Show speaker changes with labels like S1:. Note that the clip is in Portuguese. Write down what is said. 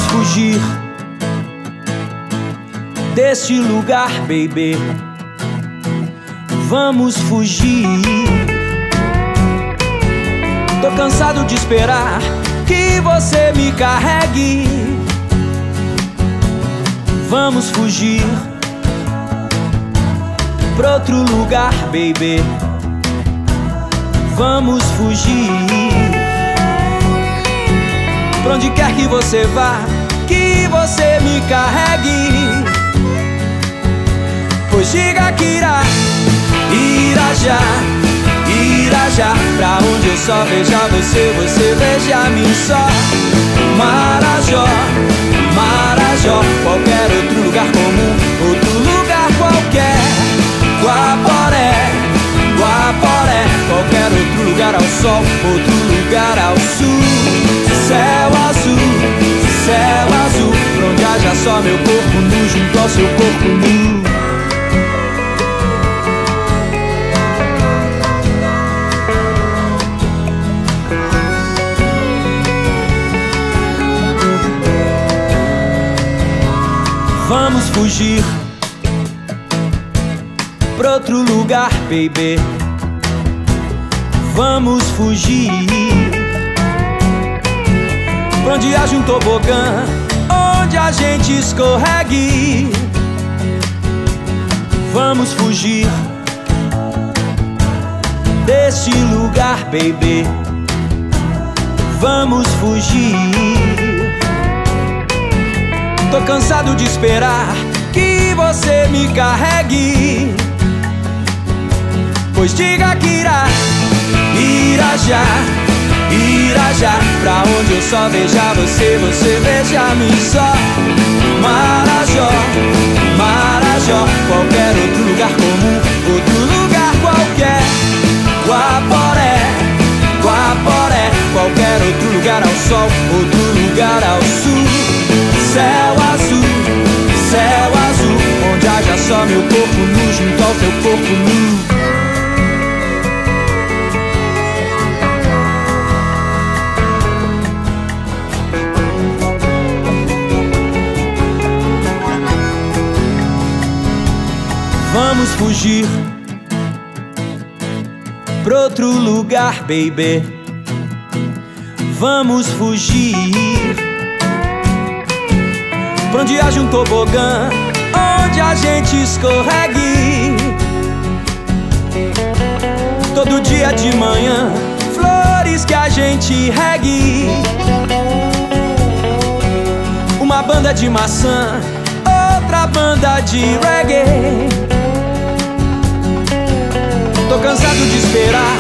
S1: fugir deste lugar, baby. Vamos fugir. Tô cansado de esperar que você me carregue. Vamos fugir pra outro lugar, baby. Vamos fugir. Pra onde quer que você vá, que você me carregue. Pois diga que irá já, pra onde eu só veja você, você veja a mim só. Marajó, Marajó, qualquer outro lugar comum, outro lugar qualquer. Guaporé, Guaporé, qualquer outro lugar ao sol, outro lugar ao sul. Céu azul, pra onde haja só meu corpo nu junto ao seu corpo nu. Vamos fugir pra outro lugar, baby. Vamos fugir pra onde haja um tobogã, onde a gente escorregue. Vamos fugir deste lugar, baby. Vamos fugir. Tô cansado de esperar que você me carregue. Pois diga que irá já, pra onde eu só veja você, você veja a mim só. Marajó, Marajó, qualquer outro lugar comum, outro lugar qualquer. Guaporé, Guaporé, qualquer outro lugar ao sol, outro lugar ao sul. Céu azul, onde haja só meu corpo nu junto ao teu corpo nu. Vamos fugir pra outro lugar, baby. Vamos fugir pra onde haja um tobogã, onde a gente escorregue. Todo dia de manhã, flores que a gente regue. Uma banda de maçã, outra banda de reggae. Tô cansado de esperar